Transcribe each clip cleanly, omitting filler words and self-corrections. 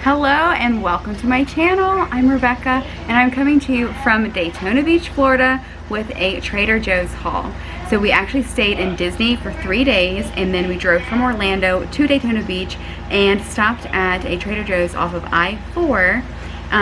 Hello and welcome to my channel. I'm Rebecca and I'm coming to you from Daytona Beach, Florida with a Trader Joe's haul. So we actually stayed in Disney for 3 days and then we drove from Orlando to Daytona Beach and stopped at a Trader Joe's off of I-4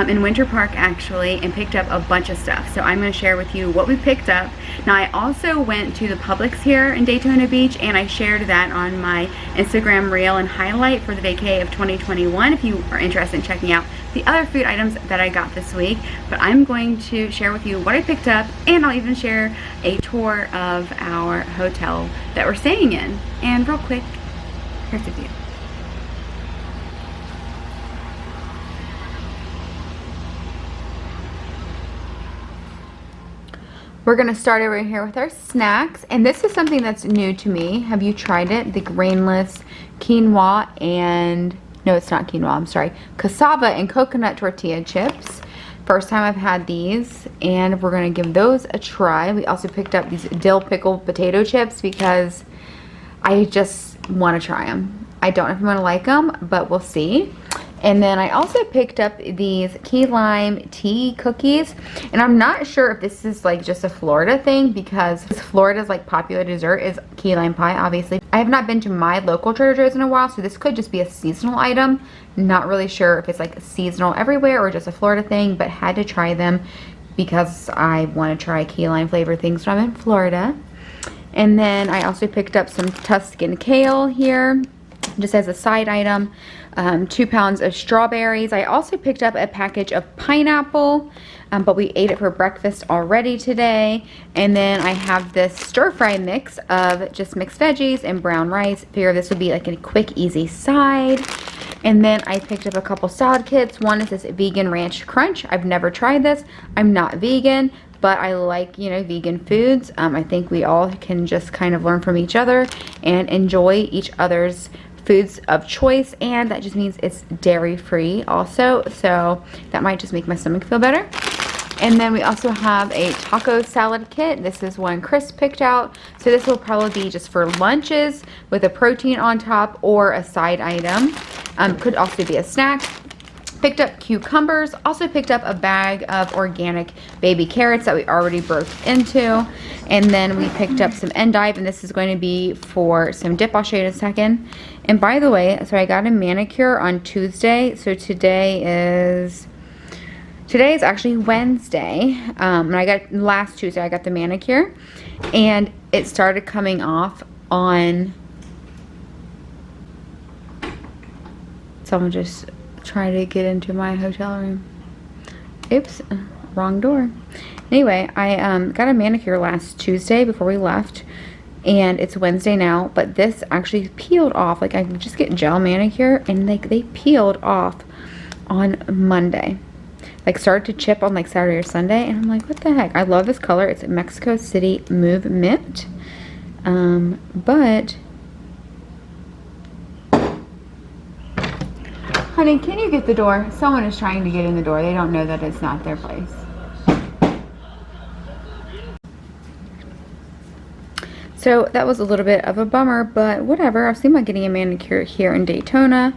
in Winter Park actually, and picked up a bunch of stuff. So I'm going to share with you what we picked up. Now I also went to the Publix here in Daytona Beach and I shared that on my Instagram reel and highlight for the Vacay of 2021 if you are interested in checking out the other food items that I got this week. But I'm going to share with you what I picked up, and I'll even share a tour of our hotel that we're staying in. And real quick, here's the view. We're gonna start over here with our snacks, and this is something that's new to me. Have you tried it? The Grainless Quinoa and, no, it's not quinoa, I'm sorry, cassava and coconut tortilla chips. First time I've had these, and we're gonna give those a try. We also picked up these dill pickled potato chips because I just wanna try them. I don't know if I'm gonna like them, but we'll see. And then I also picked up these key lime tea cookies, and I'm not sure if this is like just a Florida thing because Florida's like popular dessert is key lime pie, obviously. I have not been to my local Trader Joe's in a while, so this could just be a seasonal item. Not really sure if it's like seasonal everywhere or just a Florida thing, but had to try them because I want to try key lime flavored things when I'm in Florida. And then I also picked up some Tuscan Kale here, just as a side item. 2 pounds of strawberries. I also picked up a package of pineapple, but we ate it for breakfast already today. And then I have this stir fry mix of just mixed veggies and brown rice. Figure this would be like a quick, easy side. And then I picked up a couple salad kits. One is this vegan ranch crunch. I've never tried this. I'm not vegan, but I like, you know, vegan foods. I think we all can just kind of learn from each other and enjoy each other's foods of choice, and that just means it's dairy free also, so that might just make my stomach feel better. And then we also have a taco salad kit. This is one Chris picked out, so this will probably be just for lunches with a protein on top or a side item. Could also be a snack. Picked up cucumbers, also picked up a bag of organic baby carrots that we already broke into. And then we picked up some endive, and this is going to be for some dip. I'll show you in a second. And by the way, so I got a manicure on Tuesday, so today is actually Wednesday. And I got, last Tuesday I got the manicure, and it started coming off on, someone just trying to get into my hotel room. Oops, wrong door. Anyway, I got a manicure last Tuesday before we left, and it's Wednesday now, but this actually peeled off. Like, I could just get gel manicure, and like they peeled off on Monday. Like, started to chip on like Saturday or Sunday, and I'm like, what the heck? I love this color. It's Mexico City Mauve Mint. But honey, can you get the door? Someone is trying to get in the door. They don't know that it's not their place. So that was a little bit of a bummer, but whatever. I was thinking about getting a manicure here in Daytona,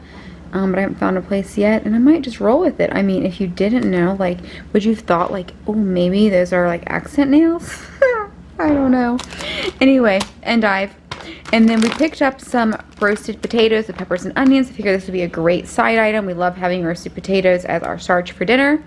but I haven't found a place yet, and I might just roll with it. I mean, if you didn't know, like, would you have thought like, oh, maybe those are like accent nails? I don't know. Anyway, endive. And then we picked up some roasted potatoes with peppers and onions. I figured this would be a great side item. We love having roasted potatoes as our starch for dinner.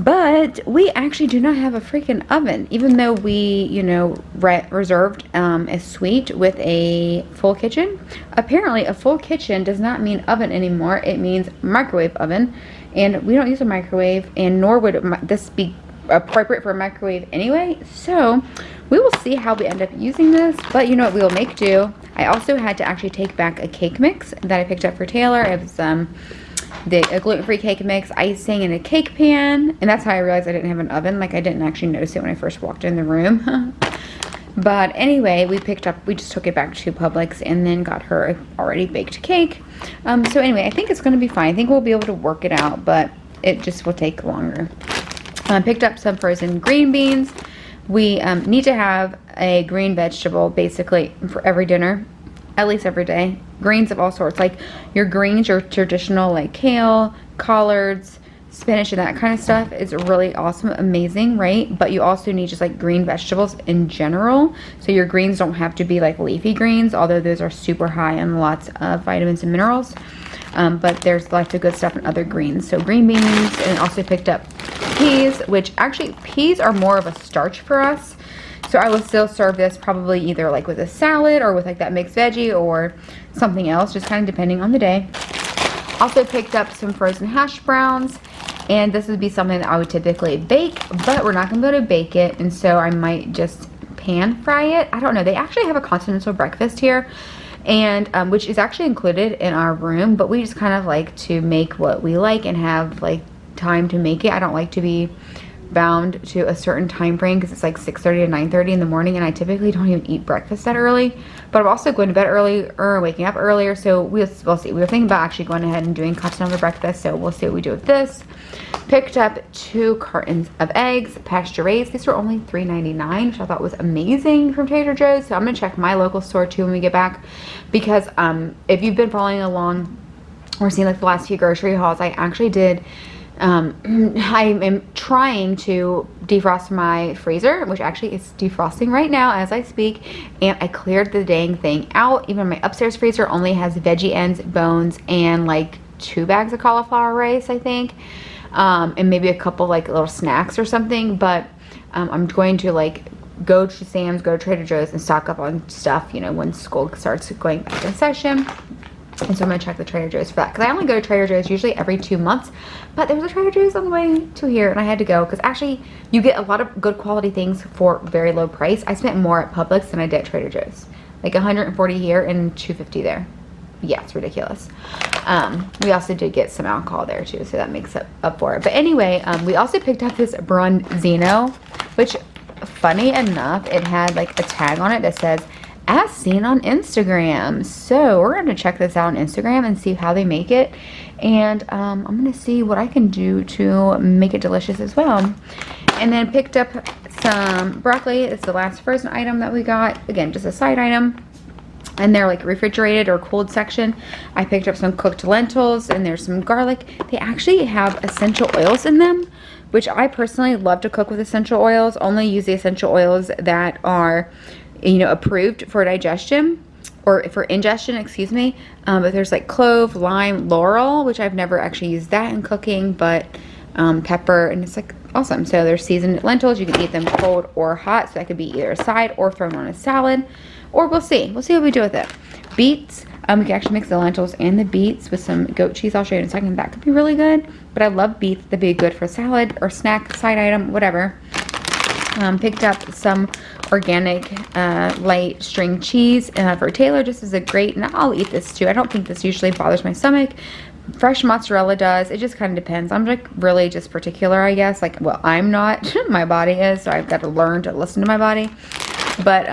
But we actually do not have a freaking oven, even though we, you know, reserved a suite with a full kitchen. Apparently, a full kitchen does not mean oven anymore. It means microwave oven. And we don't use a microwave, and nor would this be appropriate for a microwave anyway. So we will see how we end up using this, but you know what, we will make do. I also had to actually take back a cake mix that I picked up for Taylor. It was a gluten-free cake mix, icing in a cake pan, and that's how I realized I didn't have an oven. Like, I didn't actually notice it when I first walked in the room. But anyway, we just took it back to Publix and then got her a already baked cake. So anyway, I think it's going to be fine. I think we'll be able to work it out, but it just will take longer. Picked up some frozen green beans. We need to have a green vegetable basically for every dinner. at least every day. Greens of all sorts, like your greens, your traditional like kale, collards, spinach, and that kind of stuff is really awesome, amazing, right? But you also need just like green vegetables in general. So your greens don't have to be like leafy greens, although those are super high in lots of vitamins and minerals. But there's lots of good stuff in other greens. So green beans, and also picked up peas, which actually peas are more of a starch for us. So I will still serve this probably either like with a salad or with like that mixed veggie or something else, just kind of depending on the day. Also picked up some frozen hash browns, and this would be something that I would typically bake, but we're not gonna be able to bake it, and so I might just pan fry it. I don't know. They actually have a continental breakfast here, and which is actually included in our room, but we just kind of like to make what we like and have like time to make it. I don't like to be bound to a certain time frame because it's like 6:30 to 9:30 in the morning, and I typically don't even eat breakfast that early. But I'm also going to bed early or waking up earlier, so we'll see. We were thinking about actually going ahead and doing continental breakfast, so we'll see what we do with this. Picked up 2 cartons of eggs, pasture raised. These were only $3.99, which I thought was amazing from Trader Joe's. So I'm gonna check my local store too when we get back, because if you've been following along or seen like the last few grocery hauls, I actually did. I am trying to defrost my freezer, which actually is defrosting right now as I speak, and I cleared the dang thing out. Even my upstairs freezer only has veggie ends, bones, and like 2 bags of cauliflower rice, I think, and maybe a couple like little snacks or something. But I'm going to like go to Sam's, go to Trader Joe's, and stock up on stuff, you know, when school starts going back in session. And so I'm going to check the Trader Joe's for that, because I only go to Trader Joe's usually every 2 months, but there was a Trader Joe's on the way to here and I had to go, because actually you get a lot of good quality things for very low price. I spent more at Publix than I did at Trader Joe's, like $140 here and $250 there. Yeah, it's ridiculous. We also did get some alcohol there too, so that makes up for it. But anyway, we also picked up this Bronzino, which funny enough, it had like a tag on it that says as seen on Instagram. So we're going to check this out on Instagram and see how they make it, and I'm going to see what I can do to make it delicious as well. And then picked up some broccoli. It's the last frozen item that we got, again just a side item, and they're like refrigerated or cooled section. I picked up some cooked lentils, and there's some garlic. They actually have essential oils in them, which I personally love to cook with essential oils. Only use the essential oils that are, you know, approved for digestion or for ingestion, excuse me. But there's like clove, lime, laurel, which I've never actually used that in cooking, but pepper, and it's like awesome. So they're seasoned lentils. You can eat them cold or hot, so that could be either a side or thrown on a salad, or we'll see what we do with it. Beets, we can actually mix the lentils and the beets with some goat cheese. I'll show you in a second. That could be really good, but I love beets. They'd be good for salad or snack, side item, whatever. Picked up some organic light string cheese for Taylor. This is a great, and I'll eat this too. I don't think this usually bothers my stomach. Fresh mozzarella does. It just kind of depends. I'm like really just particular, I guess. Like, well, I'm not. My body is, so I've got to learn to listen to my body. But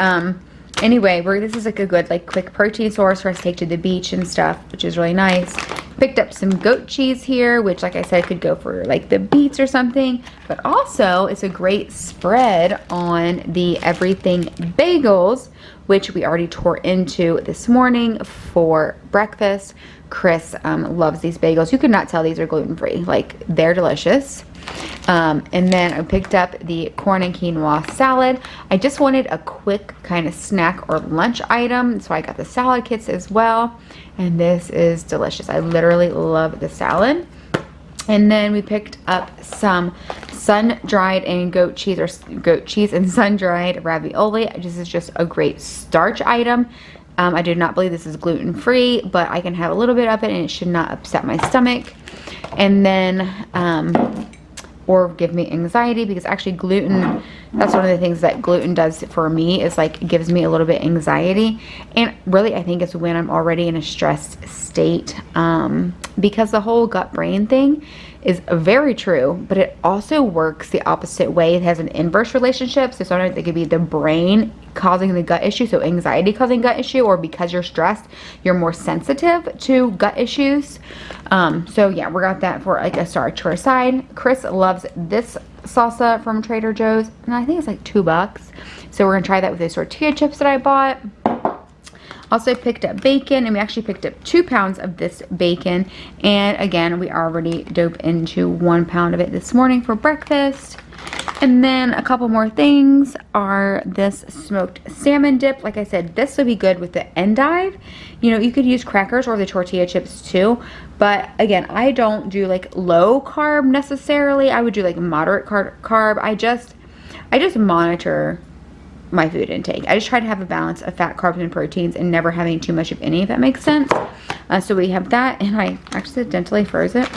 anyway, this is like a good like quick protein source for us to take to the beach and stuff, which is really nice. Picked up some goat cheese here, which like I said could go for like the beets or something, but also it's a great spread on the everything bagels, which we already tore into this morning for breakfast. Chris loves these bagels. You could not tell these are gluten-free. Like, they're delicious. And then I picked up the corn and quinoa salad. I just wanted a quick kind of snack or lunch item, so I got the salad kits as well, and this is delicious. I literally love the salad. And then we picked up some sun-dried and goat cheese and sun-dried ravioli. This is just a great starch item. I do not believe this is gluten-free, but I can have a little bit of it and it should not upset my stomach. And then or give me anxiety, because actually gluten, that's one of the things that gluten does for me, is like it gives me a little bit anxiety. And really I think it's when I'm already in a stressed state, because the whole gut brain thing is very true, but it also works the opposite way. It has an inverse relationship. So sometimes it could be the brain causing the gut issue, so anxiety causing gut issue, or because you're stressed, you're more sensitive to gut issues. So yeah, we got that for like a starch for a side. Chris loves this salsa from Trader Joe's, and I think it's like $2. So we're gonna try that with the tortilla chips that I bought. Also picked up bacon, and we actually picked up 2 pounds of this bacon. And again, we already dove into 1 pound of it this morning for breakfast. And then a couple more things are this smoked salmon dip. Like I said, this would be good with the endive. You know, you could use crackers or the tortilla chips too. But again, I don't do like low carb necessarily. I would do like moderate carb. I just monitor my food intake. I just try to have a balance of fat, carbs, and proteins and never having too much of any, if that makes sense. So we have that, and I accidentally froze it.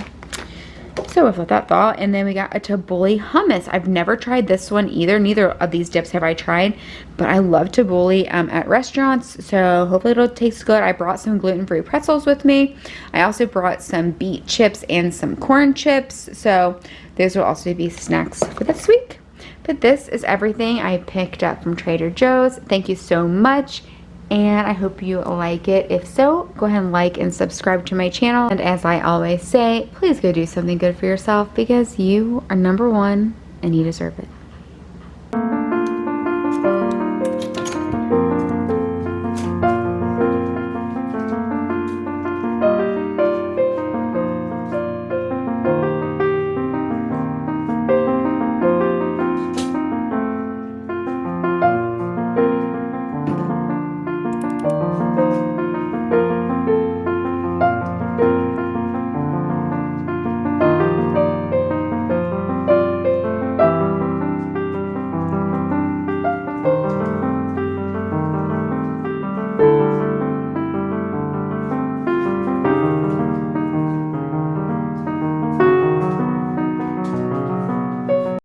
So with that thought, and then we got a tabbouleh hummus. I've never tried this one either. Neither of these dips have I tried, but I love tabbouleh at restaurants, so hopefully it'll taste good. I brought some gluten-free pretzels with me. I also brought some beet chips and some corn chips, so those will also be snacks for this week. But this is everything I picked up from Trader Joe's. Thank you so much, and I hope you like it. If so, go ahead and like and subscribe to my channel. And as I always say, please go do something good for yourself, because you are number one and you deserve it.